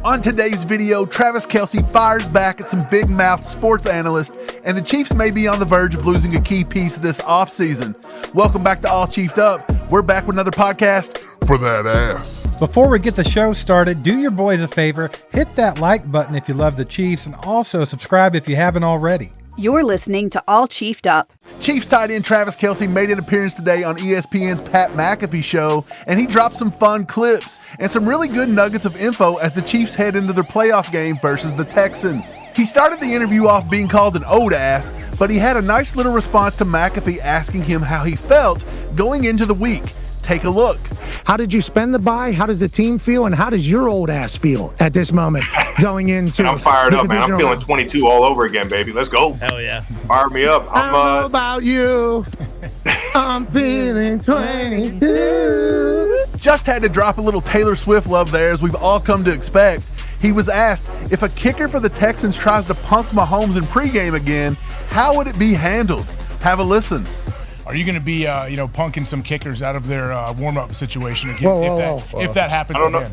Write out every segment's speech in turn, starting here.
On today's video, Travis Kelce fires back at some big-mouthed sports analysts, and the Chiefs may be on the verge of losing a key piece this offseason. Welcome back to All Chiefed Up. We're back with another podcast for that ass. Before we get the show started, do your boys a favor, hit that like button if you love the Chiefs, and also subscribe if you haven't already. You're listening to All Chiefed Up. Chiefs tight end Travis Kelce made an appearance today on ESPN's Pat McAfee Show, and he dropped some fun clips and some really good nuggets of info as the Chiefs head into their playoff game versus the Texans. He started the interview off being called an old ass, but he had a nice little response to McAfee asking him how he felt going into the week. Take a look. How did you spend the bye? How does the team feel? And how does your old ass feel at this moment going into I'm fired up, man. I'm feeling 22 all over again, baby. Let's go. Hell yeah. Fire me up. I don't know about you. I'm feeling 22. Just had to drop a little Taylor Swift love there, as we've all come to expect. He was asked if a kicker for the Texans tries to punk Mahomes in pregame again, how would it be handled? Have a listen. Are you going to be, punking some kickers out of their warm-up situation again if that happens again?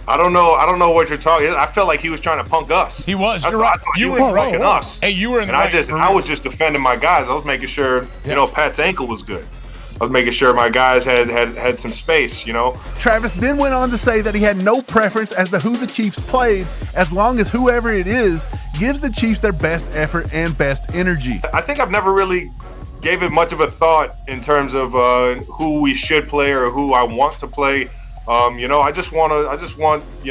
I don't know what you're talking. I felt like he was trying to punk us. He was. You're right. You were punking us. Hey, you were in the right. I was just defending my guys. I was making sure, Pat's ankle was good. I was making sure my guys had some space, Travis then went on to say that he had no preference as to who the Chiefs played, as long as whoever it is gives the Chiefs their best effort and best energy. I think I've never really gave it much of a thought in terms of who we should play or who I want to play. I just want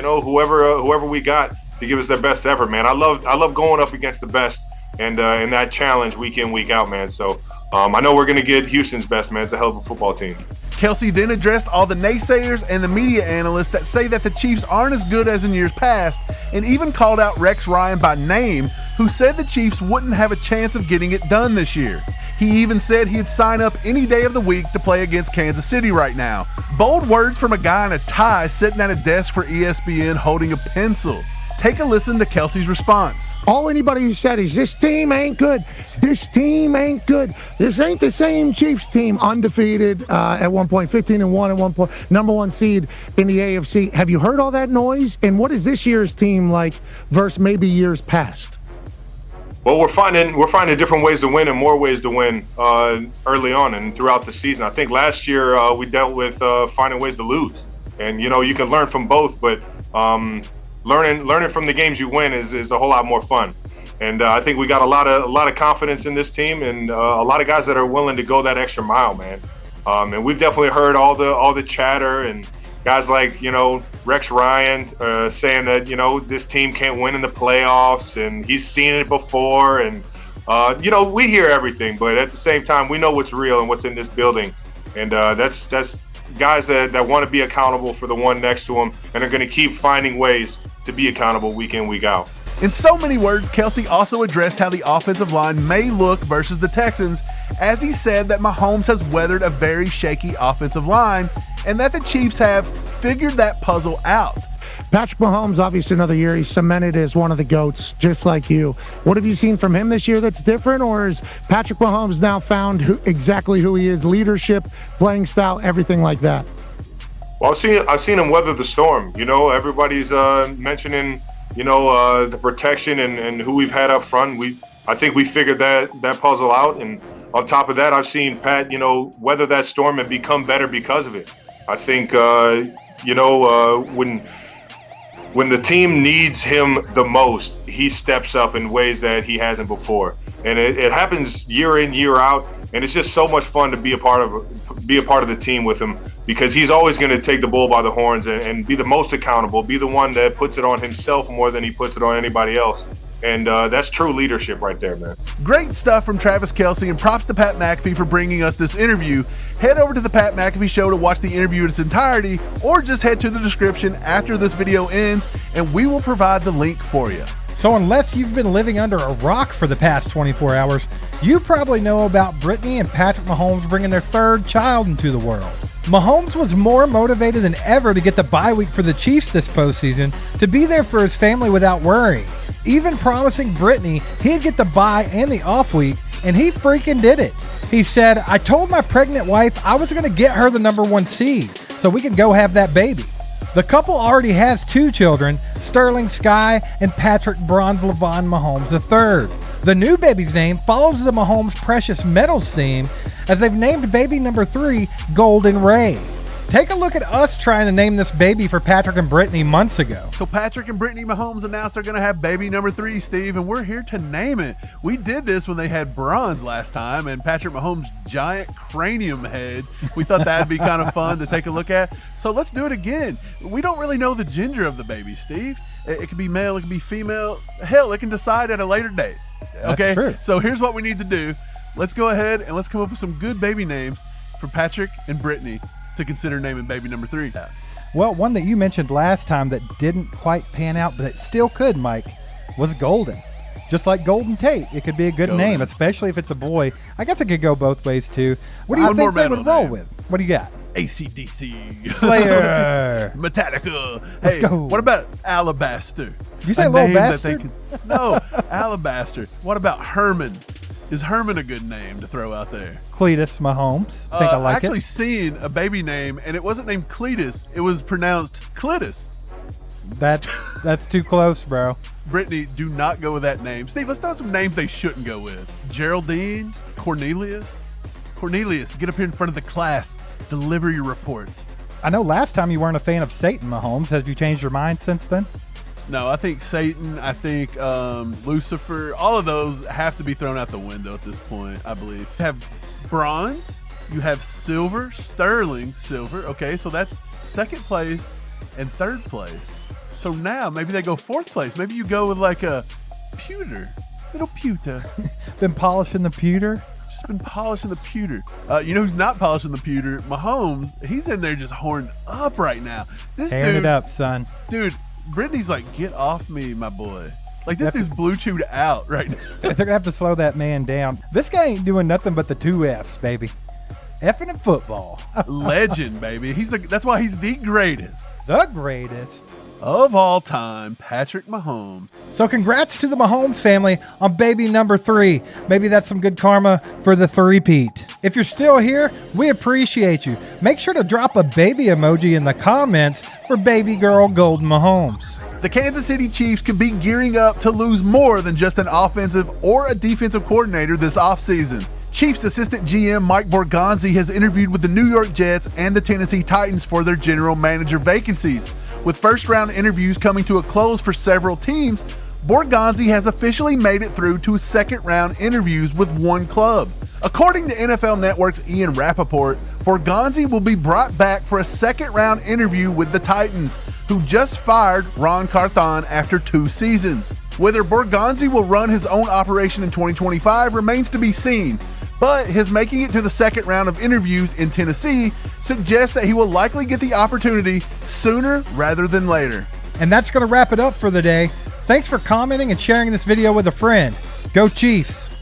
whoever we got to give us their best effort, man. I love going up against the best and in that challenge week in, week out, man. So I know we're going to get Houston's best, man. It's a hell of a football team. Kelce then addressed all the naysayers and the media analysts that say that the Chiefs aren't as good as in years past, and even called out Rex Ryan by name, who said the Chiefs wouldn't have a chance of getting it done this year. He even said he'd sign up any day of the week to play against Kansas City right now. Bold words from a guy in a tie sitting at a desk for ESPN holding a pencil. Take a listen to Kelce's response. All anybody who said is, this team ain't good. This team ain't good. This ain't the same Chiefs team. Undefeated at one point, 15-1 at one point, number one seed in the AFC. Have you heard all that noise? And what is this year's team like versus maybe years past? Well, we're finding different ways to win and more ways to win early on and throughout the season. I think last year we dealt with finding ways to lose, and you can learn from both. But learning from the games you win is a whole lot more fun. And I think we got a lot of confidence in this team and a lot of guys that are willing to go that extra mile, man. And we've definitely heard all the chatter and guys like Rex Ryan saying that this team can't win in the playoffs and he's seen it before, and we hear everything, but at the same time we know what's real and what's in this building, and that's guys that want to be accountable for the one next to them and are going to keep finding ways to be accountable week in, week out. In so many words, Kelce also addressed how the offensive line may look versus the Texans, as he said that Mahomes has weathered a very shaky offensive line and that the Chiefs have figured that puzzle out. Patrick Mahomes, obviously another year, he's cemented as one of the GOATs, just like you. What have you seen from him this year that's different, or has Patrick Mahomes now found exactly who he is, leadership, playing style, everything like that? Well, I've seen him weather the storm. Everybody's mentioning, the protection and who we've had up front. I think we figured that puzzle out, and on top of that, I've seen Pat, weather that storm and become better because of it. I think, when the team needs him the most, he steps up in ways that he hasn't before, and it happens year in, year out. And it's just so much fun to be a part of the team with him, because he's always going to take the bull by the horns and be the most accountable, be the one that puts it on himself more than he puts it on anybody else. And that's true leadership right there, man. Great stuff from Travis Kelce, and props to Pat McAfee for bringing us this interview. Head over to the Pat McAfee Show to watch the interview in its entirety, or just head to the description after this video ends, and we will provide the link for you. So unless you've been living under a rock for the past 24 hours, you probably know about Brittany and Patrick Mahomes bringing their third child into the world. Mahomes was more motivated than ever to get the bye week for the Chiefs this postseason, to be there for his family without worry. Even promising Brittany he'd get the bye and the off week, and he freaking did it. He said, "I told my pregnant wife I was going to get her the number one seed so we could go have that baby." The couple already has 2 children, Sterling Sky, and Patrick Bronze LeVon Mahomes III. The new baby's name follows the Mahomes Precious Metals theme, as they've named baby number 3 Golden Ray. Take a look at us trying to name this baby for Patrick and Brittany months ago. So Patrick and Brittany Mahomes announced they're going to have baby number 3, Steve, and we're here to name it. We did this when they had bronze last time, and Patrick Mahomes' giant cranium head. We thought that'd be kind of fun to take a look at. So let's do it again. We don't really know the gender of the baby, Steve. It could be male, it could be female. Hell, it can decide at a later date. Okay? That's true. So here's what we need to do. Let's go ahead and let's come up with some good baby names for Patrick and Brittany to consider naming baby number 3. Well, one that you mentioned last time that didn't quite pan out, but it still could, Mike, was Golden. Just like Golden Tate, it could be a good name, especially if it's a boy. I guess it could go both ways, too. What do you think they would roll with? What do you got? AC/DC. Slayer. Metallica. Let's Hey, go. what about Alabaster? You say A little name that bastard? no, Alabaster. What about Herman? Is Herman a good name to throw out there? Cletus Mahomes. I think I like actually it. seen a baby name, and it wasn't named Cletus. It was pronounced Clitus. That's too close, bro. Brittany, do not go with that name. Steve, let's throw some names they shouldn't go with. Geraldine, Cornelius. Cornelius, get up here in front of the class. Deliver your report. I know last time you weren't a fan of Satan Mahomes. Have you changed your mind since then? No, I think Satan, I think Lucifer, all of those have to be thrown out the window at this point, I believe. You have bronze, you have silver, sterling silver. Okay, so that's second place and third place. So now maybe they go fourth place. Maybe you go with like a pewter, little pewter. Been polishing the pewter? Just been polishing the pewter. You know who's not polishing the pewter? Mahomes. He's in there just horned up right now. This Tearing dude, it up, son. Dude, Brittany's like, get off me, my boy. Like, this dude's blue chewed out right now. They're going to have to slow that man down. This guy ain't doing nothing but the 2 F's, baby. Effing in football. Legend, baby. That's why he's the greatest. The greatest. Of all time, Patrick Mahomes. So congrats to the Mahomes family on baby number 3. Maybe that's some good karma for the three-peat. If you're still here, we appreciate you. Make sure to drop a baby emoji in the comments for baby girl Golden Mahomes. The Kansas City Chiefs could be gearing up to lose more than just an offensive or a defensive coordinator this offseason. Chiefs Assistant GM Mike Borganzi has interviewed with the New York Jets and the Tennessee Titans for their general manager vacancies. With first-round interviews coming to a close for several teams, Borganzi has officially made it through to second-round interviews with one club. According to NFL Network's Ian Rappaport, Borganzi will be brought back for a second-round interview with the Titans, who just fired Ron Carthon after 2 seasons. Whether Borganzi will run his own operation in 2025 remains to be seen, but his making it to the second round of interviews in Tennessee suggests that he will likely get the opportunity sooner rather than later. And that's going to wrap it up for the day. Thanks for commenting and sharing this video with a friend. Go Chiefs!